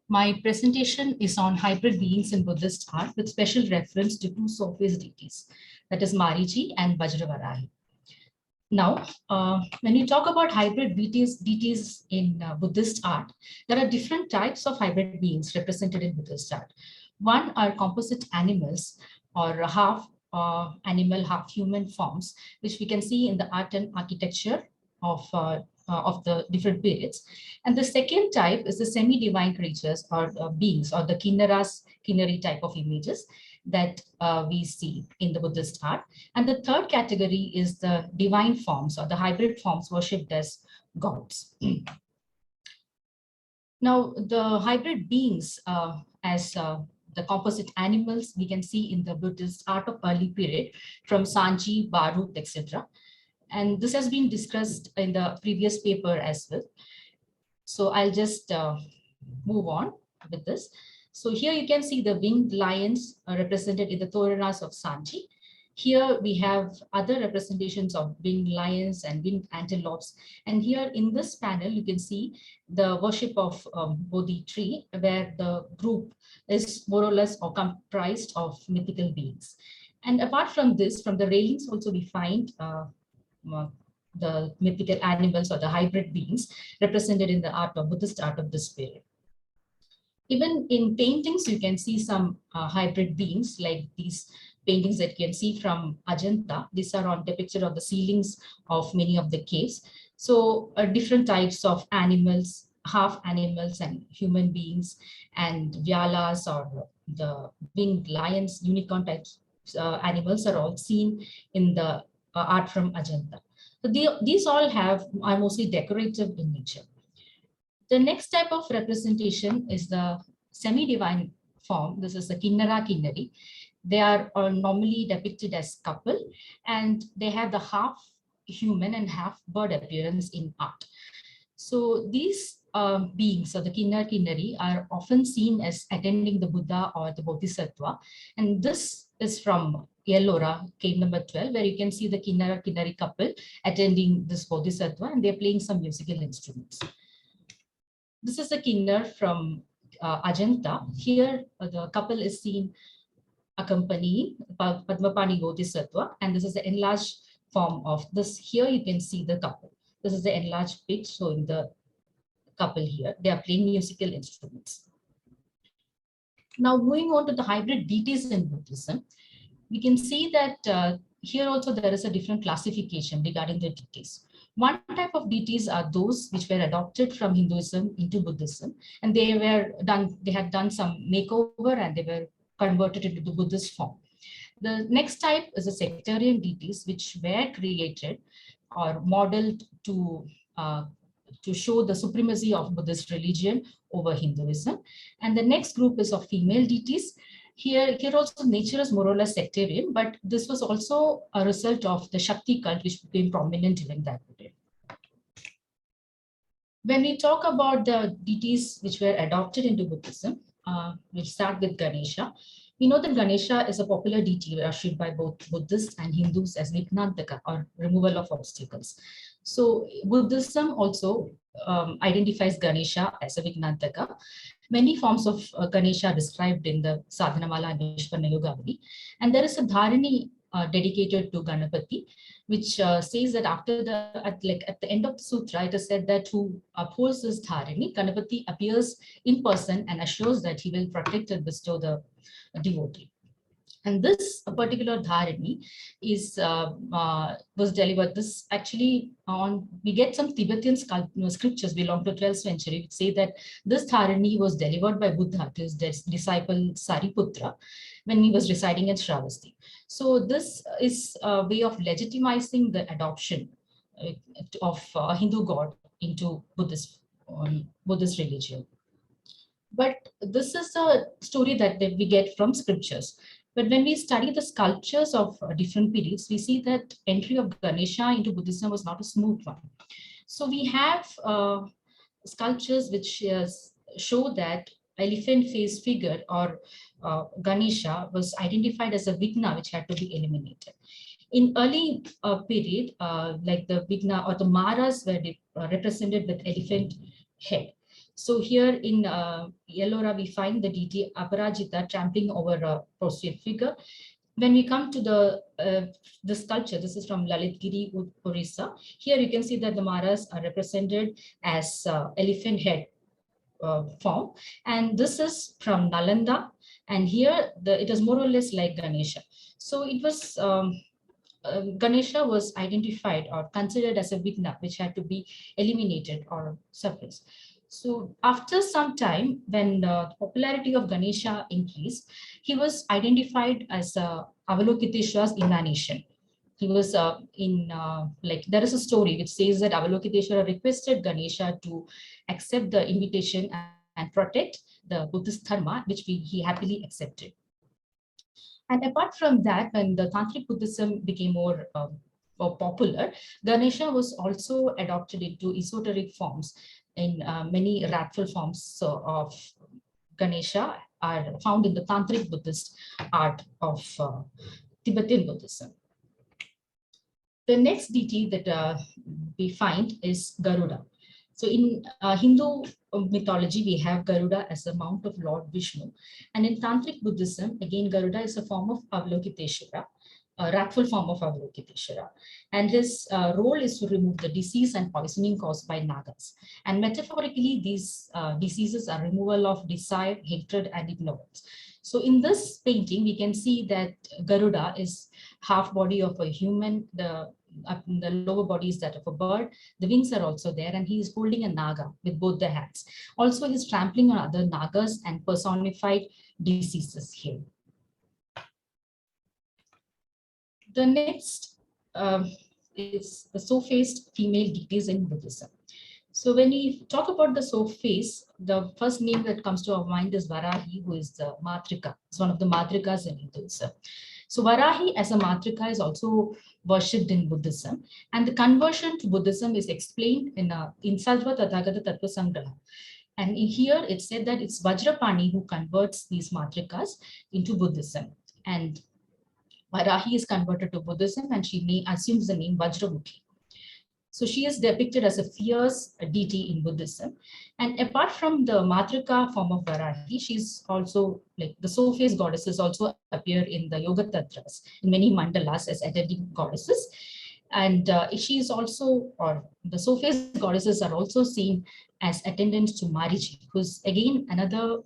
My presentation is on hybrid beings in Buddhist art with special reference to two Sow-faced deities, that is Marichi and Vajrava. Now, when you talk about hybrid deities in Buddhist art, there are different types of hybrid beings represented in Buddhist art. One are composite animals or half animal, half human forms, which we can see in the art and architecture of the different periods. And the second type is the semi-divine creatures or beings or the Kinnari type of images that we see in the Buddhist art. And the third category is the divine forms or the hybrid forms worshipped as gods. Now, the hybrid beings as the composite animals we can see in the Buddhist art of early period from Sanji, Barut, etc. And this has been discussed in the previous paper as well. So I'll just move on with this. So here you can see the winged lions represented in the Toranas of Sanji. Here we have other representations of winged lions and winged antelopes. And here in this panel, you can see the worship of Bodhi tree, where the group is more or less or comprised of mythical beings. And apart from this, from the railings also we find the mythical animals or the hybrid beings represented in the art of Buddhist art of this period. Even in paintings, you can see some hybrid beings like these paintings that you can see from Ajanta. These are depicted on the ceilings of many of the caves. So different types of animals, half animals and human beings, and vyalas or the winged lions, unicorn types animals are all seen in the art from Ajanta. So these all are mostly decorative in nature. The next type of representation is the semi-divine form. This is the Kinnari. They are normally depicted as couple, and they have the half human and half bird appearance in art. So these beings, or the Kinnari, are often seen as attending the Buddha or the Bodhisattva. And this is from Ellora, cave number 12, where you can see the Kinnari couple attending this Bodhisattva, and they're playing some musical instruments. This is a Kinnar from Ajanta. Here, the couple is seen accompanying Padmapani Bodhisattva, and this is the enlarged form of this. Here you can see the couple. This is the enlarged pitch showing the couple here. They are playing musical instruments. Now, moving on to the hybrid deities in Buddhism, we can see that here also there is a different classification regarding the deities. One type of deities are those which were adopted from Hinduism into Buddhism, and they had done some makeover and they were converted into the Buddhist form. The next type is the sectarian deities, which were created or modeled to show the supremacy of Buddhist religion over Hinduism. And the next group is of female deities. Here also nature is more or less sectarian, but this was also a result of the Shakti cult, which became prominent during that period. When we talk about the deities which were adopted into Buddhism, we'll start with Ganesha. We know that Ganesha is a popular deity worshipped by both Buddhists and Hindus as Vignantaka, or removal of obstacles. So Buddhism also identifies Ganesha as a Vignantaka. Many forms of Ganesha are described in the Sadhanamala and Nishpanna Yogavali. And there is a Dharani dedicated to Ganapati, which says that at the end of the sutra, it is said that who upholds this Dharani, Ganapati appears in person and assures that he will protect and bestow the devotee. And this particular Dharani was delivered. This actually we get some Tibetan scriptures belong to 12th century, which say that this Dharani was delivered by Buddha to his disciple Sariputra when he was residing in Shravasti. So this is a way of legitimizing the adoption of a Hindu god into Buddhist religion. But this is a story that we get from scriptures. But when we study the sculptures of different periods, we see that entry of Ganesha into Buddhism was not a smooth one. So we have sculptures which show that elephant-faced figure or Ganesha was identified as a Vigna which had to be eliminated. In early period, like the Vigna or the Maras were represented with elephant head. So here in Ellora, we find the deity Aparajita trampling over a prostrate figure. When we come to the sculpture, this is from Lalitgiri, Orissa. Here you can see that the Maras are represented as elephant head form, and this is from Nalanda. And here it is more or less like Ganesha. So it was Ganesha was identified or considered as a vigna which had to be eliminated or suppressed. So after some time, when the popularity of Ganesha increased, he was identified as Avalokiteshvara's incarnation. He was like, there is a story which says that Avalokiteshvara requested Ganesha to accept the invitation and protect the Buddhist dharma, which he happily accepted. And apart from that, when the Tantric Buddhism became more popular, Ganesha was also adopted into esoteric forms. In many wrathful forms of Ganesha are found in the Tantric Buddhist art of Tibetan Buddhism. The next deity that we find is Garuda. So in Hindu mythology, we have Garuda as a mount of Lord Vishnu. And in Tantric Buddhism, again, Garuda is a form of Avalokiteshvara, a wrathful form of Avalokiteshvara. And his role is to remove the disease and poisoning caused by Nagas. And metaphorically, these diseases are removal of desire, hatred, and ignorance. So in this painting, we can see that Garuda is half body of a human, the lower body is that of a bird, the wings are also there, and he is holding a naga with both the hands. Also, he's trampling on other nagas and personified diseases here. The next is the Sow-faced female deities in Buddhism. So when we talk about the Sow-faced, the first name that comes to our mind is Varahi, who is the Matrika. It's one of the Matrikas in Hinduism. So Varahi as a Matrika is also worshipped in Buddhism, and the conversion to Buddhism is explained in Sarva Tathagata Tattva Sangraha. And in here it said that it's Vajrapani who converts these Matrikas into Buddhism. And Varahi is converted to Buddhism, and she assumes the name Vajramukhi. So she is depicted as a fierce deity in Buddhism. And apart from the Matrika form of Varahi, she's also like the Sow-faced goddesses also appear in the Yoga Tantras, in many mandalas as attending goddesses. And she is also, or the Sow-faced goddesses are also seen as attendants to Marichi, who's again another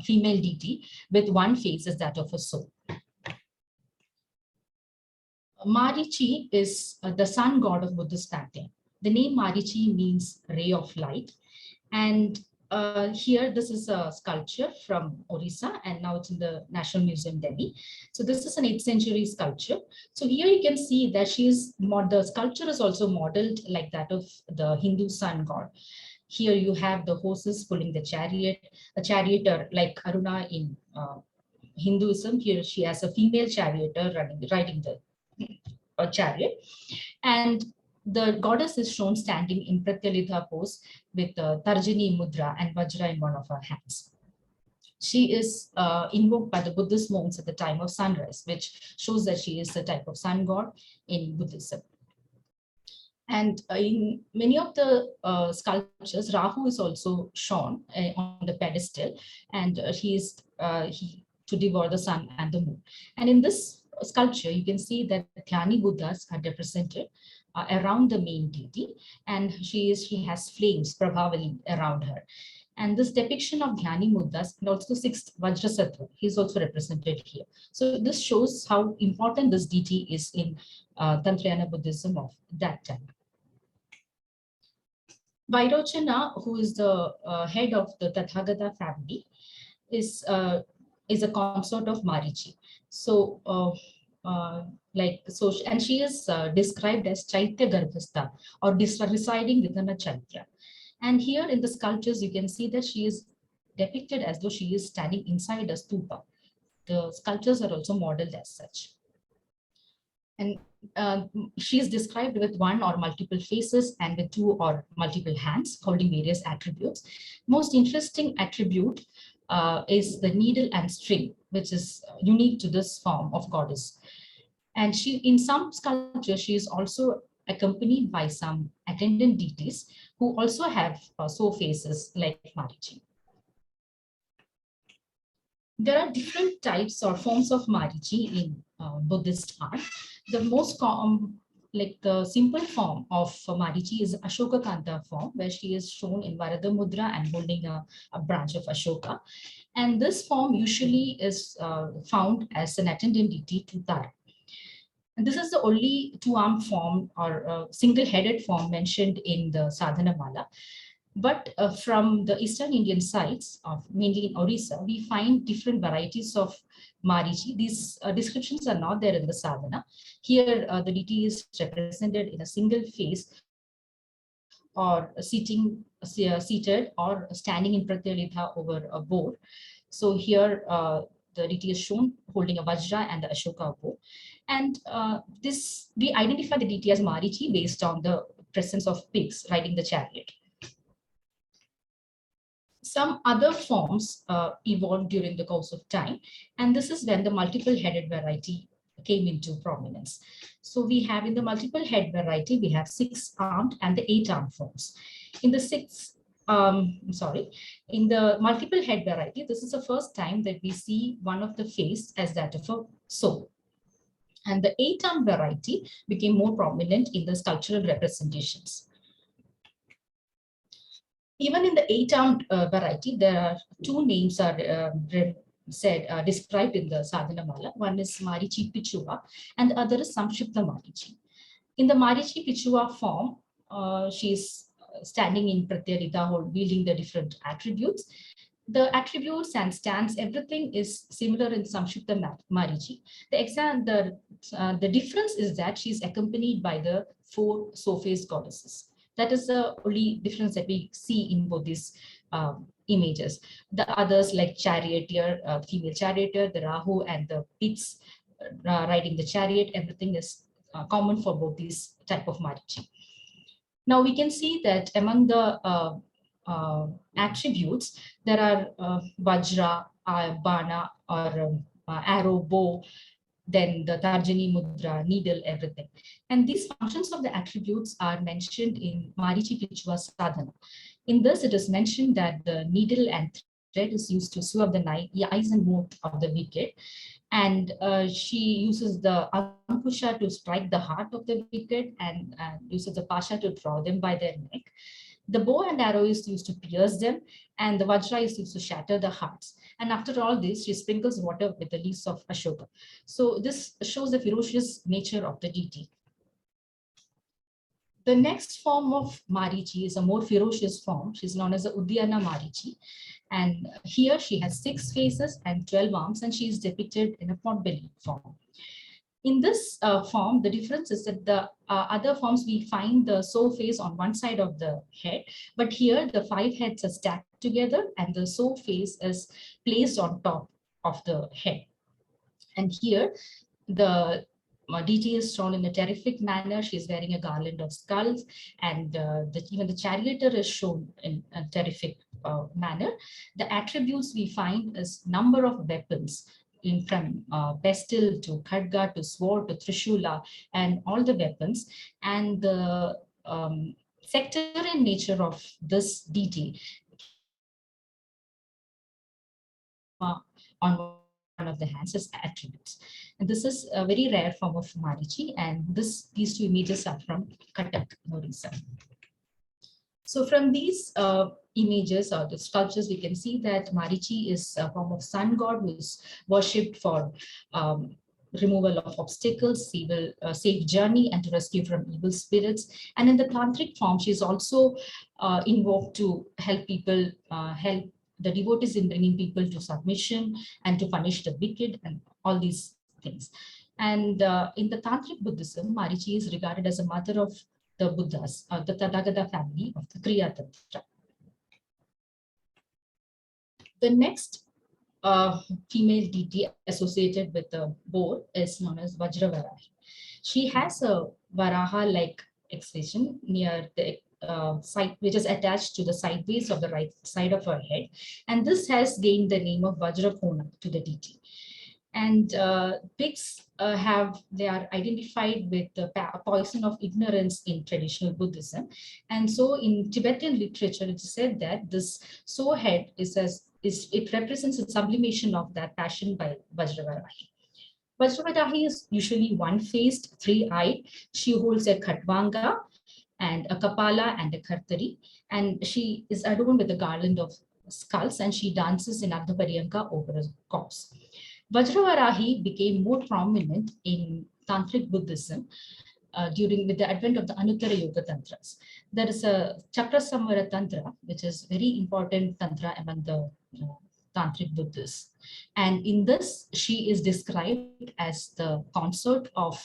female deity with one face as that of a sow. Marichi is the sun god of Buddhist pantheon. The name Marichi means ray of light. And here, this is a sculpture from Orissa, and now it's in the National Museum, Delhi. So this is an 8th century sculpture. So here you can see that the sculpture is also modeled like that of the Hindu sun god. Here you have the horses pulling the chariot, a charioteer like Aruna in Hinduism. Here she has a female charioteer riding the chariot, and the goddess is shown standing in Pratyalitha pose with Tarjini Mudra and Vajra in one of her hands. She is invoked by the Buddhist monks at the time of sunrise, which shows that she is a type of sun god in Buddhism. And in many of the sculptures, Rahu is also shown on the pedestal, and he to devour the sun and the moon. And in this sculpture, you can see that Dhyani Buddhas are represented around the main deity, and she has flames, Prabhavali, around her. And this depiction of Dhyani Buddhas and also 6th Vajrasattva, he's also represented here. So this shows how important this deity is in Tantrayana Buddhism of that time. Vairochana, who is the head of the Tathagata family, is a consort of Marichi. So, and she is described as Chaitya Garbhastha, or residing within a Chaitya. And here in the sculptures, you can see that she is depicted as though she is standing inside a stupa. The sculptures are also modeled as such. And she is described with one or multiple faces and with 2 or multiple hands holding various attributes. Most interesting attribute is the needle and string, which is unique to this form of goddess. And in some sculptures, she is also accompanied by some attendant deities who also have sow faces like Marichi. There are different types or forms of Marichi in Buddhist art. The most common, like the simple form of Marichi is Ashoka Kanta form, where she is shown in Varada Mudra and holding a branch of Ashoka. And this form usually is found as an attendant deity to Tara. And this is the only two-armed form or single-headed form mentioned in the Sadhana Mala. But from the Eastern Indian sites, of mainly in Orissa, we find different varieties of Marichi. These descriptions are not there in the sadhana. Here, the deity is represented in a single face or seated or standing in pratyalitha over a board. So here, the deity is shown holding a Vajra and the Ashoka bow. And we identify the deity as Marichi based on the presence of pigs riding the chariot. Some other forms evolved during the course of time, and this is when the multiple headed variety came into prominence. So we have in the multiple head variety, we have 6-armed and the 8-armed forms. In the in the multiple head variety, this is the first time that we see one of the face as that of a sow. And the 8-armed variety became more prominent in the sculptural representations. Even in the 8-armed variety, there are two names are described in the Sadhana Mala. One is Marichi Pichuva and the other is Samshipta Marichi. In the Marichi Pichuva form, she is standing in Pratyarita, wielding the different attributes. The attributes and stance, everything is similar in Samshipta Marichi. The difference is that she is accompanied by the 4 Sow-faced goddesses. That is the only difference that we see in both these images. The others like charioteer, female charioteer, the Rahu and the pigs riding the chariot, everything is common for both these type of Marichi. Now we can see that among the attributes, there are Vajra, Bana or arrow, bow, then the Tarjani Mudra, needle, everything. And these functions of the attributes are mentioned in Marichi Pichuva Sadhana. In this, it is mentioned that the needle and thread is used to sew up the eyes and mouth of the wicked. And she uses the Ankusha to strike the heart of the wicked and uses the Pasha to draw them by their neck. The bow and arrow is used to pierce them, and the Vajra is used to shatter the hearts. And after all this, she sprinkles water with the leaves of Ashoka. So this shows the ferocious nature of the deity. The next form of Marichi is a more ferocious form. She's known as the Uddhiana Mariji. And here she has 6 faces and 12 arms, and she is depicted in a pot-bellied form. In this form, the difference is that the other forms, we find the sow face on one side of the head, but here the 5 heads are stacked together and the sow face is placed on top of the head. And here the deity is shown in a terrific manner. She is wearing a garland of skulls, and even the charioteer is shown in a terrific manner. The attributes we find is number of weapons, from pestle to khadga to sword to trishula and all the weapons, and the sectarian nature of this deity on one of the hands as attributes. And this is a very rare form of Marichi, and these 2 images are from Cuttack, Orissa. So from these images or the sculptures, we can see that Marichi is a form of sun god who is worshipped for removal of obstacles, safe journey, and to rescue from evil spirits. And in the tantric form, she is also invoked to help people, help the devotees in bringing people to submission and to punish the wicked and all these things. And in the tantric Buddhism, Marichi is regarded as a mother of the Buddhas, the Tathagata family of the Kriya Tantra. The next female deity associated with the boar is known as Vajrava. She has a Varaha-like expression near the side, which is attached to the sideways of the right side of her head. And this has gained the name of Vajrakona to the deity. And pigs they are identified with the poison of ignorance in traditional Buddhism. And so in Tibetan literature, it is said that this sow head it represents a sublimation of that passion by Vajravarahi. Vajravarahi is usually one-faced, three-eyed. She holds a khatvanga and a kapala and a kartari, and she is adorned with a garland of skulls, and she dances in Ardhaparyanka over a corpse. Vajravarahi became more prominent in Tantric Buddhism during with the advent of the Anuttara Yoga Tantras. There is a Chakra Samvara Tantra, which is very important tantra among the Tantric Buddhists. And in this, she is described as the consort of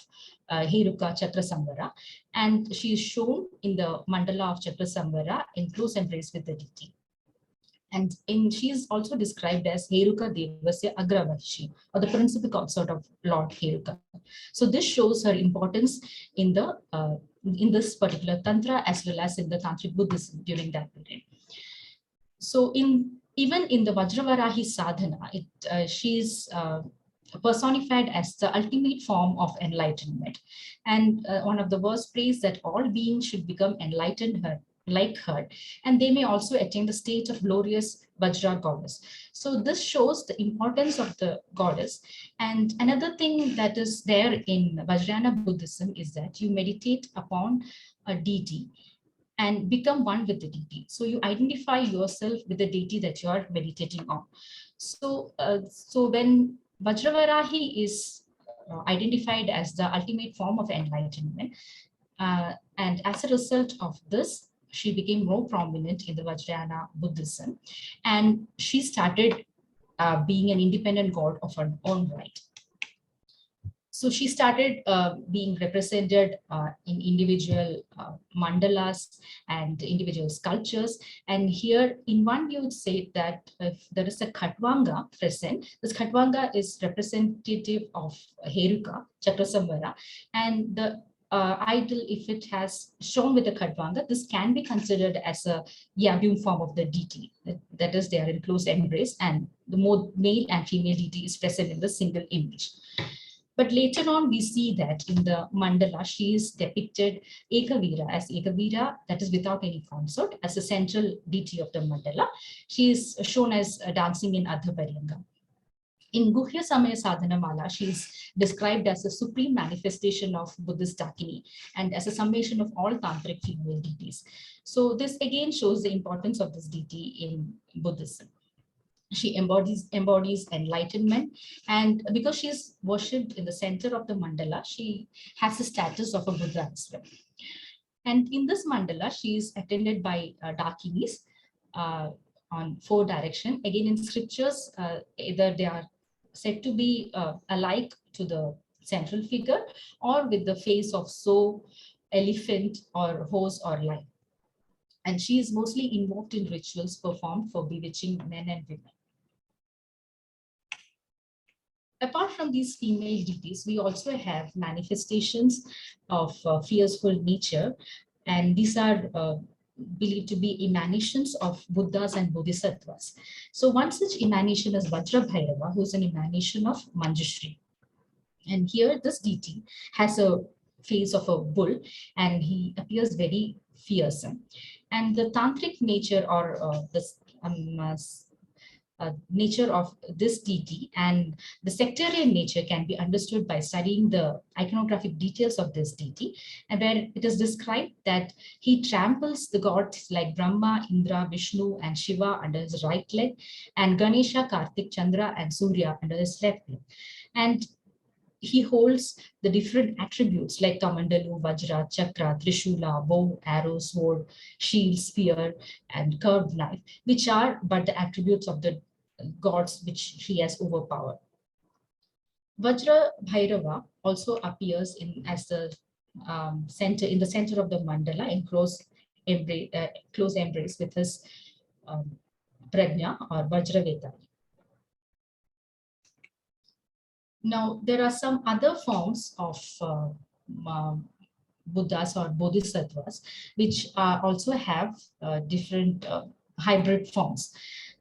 Heruka Chakra Samvara, and she is shown in the mandala of Chakra Samvara in close embrace with the deity. And she is also described as Heruka Devasya Agravaishi, or the principal consort of Lord Heruka. So this shows her importance in this particular tantra as well as in the Tantric Buddhism during that period. So even in the Vajravarahi sadhana, she is personified as the ultimate form of enlightenment. And one of the verse prays that all beings should become enlightened like her, and they may also attain the state of glorious Vajra goddess. So this shows the importance of the goddess. And another thing that is there in Vajrayana Buddhism is that you meditate upon a deity and become one with the deity. So you identify yourself with the deity that you are meditating on. So, so when Vajravarahi is identified as the ultimate form of enlightenment, and as a result of this, she became more prominent in the Vajrayana Buddhism, and she started being an independent god of her own right. So she started being represented in individual mandalas and individual sculptures. And here, in one view, it said that if there is a khatvanga present, this khatvanga is representative of Heruka, Chakrasamvara, and the idol, if it has shown with the khatvanga, this can be considered as a yabum form of the deity. That is, they are in close embrace, and the male and female deity is present in the single image. But later on, we see that in the mandala, she is depicted Ekavira as Ekavira, that is without any consort, as a central deity of the mandala. She is shown as dancing in Ardhaparyanka. In Guhya Samaya Sadhana Mala, she is described as a supreme manifestation of Buddhist Dakini and as a summation of all tantric female deities. So this again shows the importance of this deity in Buddhism. She embodies enlightenment, and because she is worshipped in the center of the mandala, she has the status of a Buddha as well. And in this mandala, she is attended by Dakinis on 4 directions. Again, in scriptures, either they are said to be alike to the central figure, or with the face of sow, elephant, or horse or lion. And she is mostly invoked in rituals performed for bewitching men and women. Apart from these female deities, we also have manifestations of fearful nature, and these are believed to be emanations of Buddhas and Bodhisattvas. So one such emanation is Vajrabhairava, who is an emanation of Manjushri. And here this deity has a face of a bull, and he appears very fearsome. And the tantric nature, or nature of this deity and the sectarian nature can be understood by studying the iconographic details of this deity, and where it is described that he tramples the gods like Brahma, Indra, Vishnu, and Shiva under his right leg, and Ganesha, Kartik, Chandra, and Surya under his left leg. And he holds the different attributes like Kamandalu, Vajra, Chakra, Trishula, bow, arrow, sword, shield, spear, and curved knife, which are but the attributes of the gods which he has overpowered. Vajra Bhairava also appears as the center of the mandala in close embrace with his prajna or Vajraveta. Now, there are some other forms of Buddhas or Bodhisattvas, which also have different hybrid forms.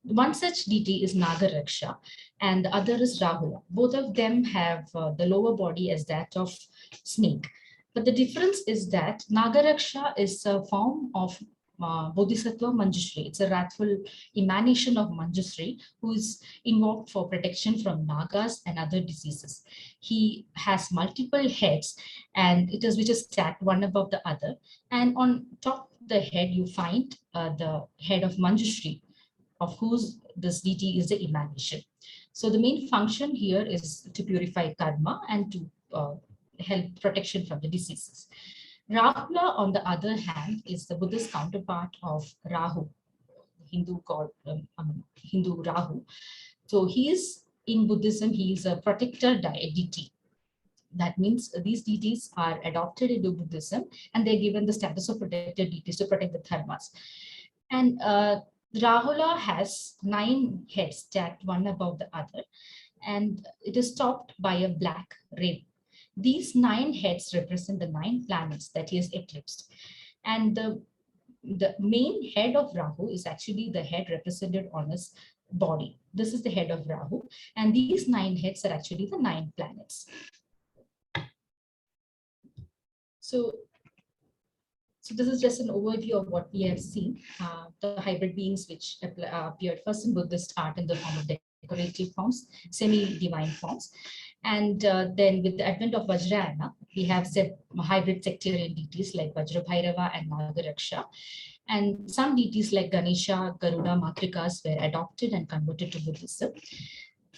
One such deity is Nagaraksha and the other is Rahula. Both of them have the lower body as that of snake. But the difference is that Nagaraksha is a form of Bodhisattva Manjushri. It's a wrathful emanation of Manjushri who is invoked for protection from Nagas and other diseases. He has multiple heads and which is stacked one above the other. And on top of the head, you find the head of Manjushri, of whose this deity is the emanation. So the main function here is to purify karma and to help protection from the diseases. Rahula, on the other hand, is the Buddhist counterpart of Rahu, Hindu god, Hindu Rahu. So he is, in Buddhism, he is a protector deity. That means these deities are adopted into Buddhism and they're given the status of protected deities to protect the dharmas. And Rahula has 9 heads stacked one above the other, and it is topped by a black rim. These 9 heads represent the 9 planets that he has eclipsed. And the main head of Rahu is actually the head represented on his body. This is the head of Rahu, and these 9 heads are actually the 9 planets. So this is just an overview of what we have seen, the hybrid beings which appeared first in Buddhist art in the form of decorative forms, semi-divine forms. And then with the advent of Vajrayana, we have hybrid sectarian deities like Vajrabhairava and Nagaraksha. And some deities like Ganesha, Garuda, Matrikas were adopted and converted to Buddhism.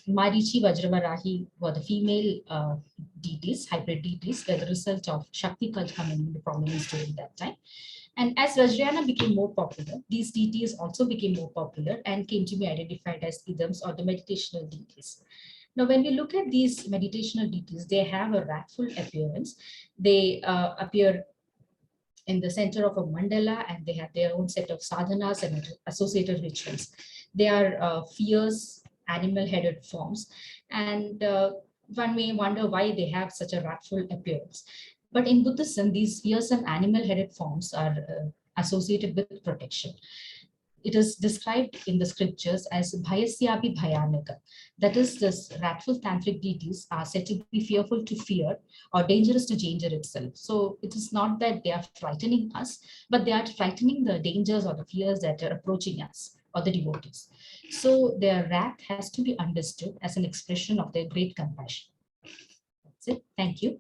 Marichi, Vajravarahi were the female deities, hybrid deities, were the result of Shakti cult coming into prominence during that time. And as Vajrayana became more popular, these deities also became more popular and came to be identified as idams or the meditational deities. Now, when we look at these meditational deities, they have a wrathful appearance. They appear in the center of a mandala and they have their own set of sadhanas and associated rituals. They are fierce, animal-headed forms, and one may wonder why they have such a wrathful appearance. But in Buddhism, these fearsome animal-headed forms are associated with protection. It is described in the scriptures as Bhayasyapi Bhayanaka. That is, this wrathful tantric deities are said to be fearful to fear or dangerous to danger itself. So it is not that they are frightening us, but they are frightening the dangers or the fears that are approaching us or the devotees. So their wrath has to be understood as an expression of their great compassion. That's it. Thank you.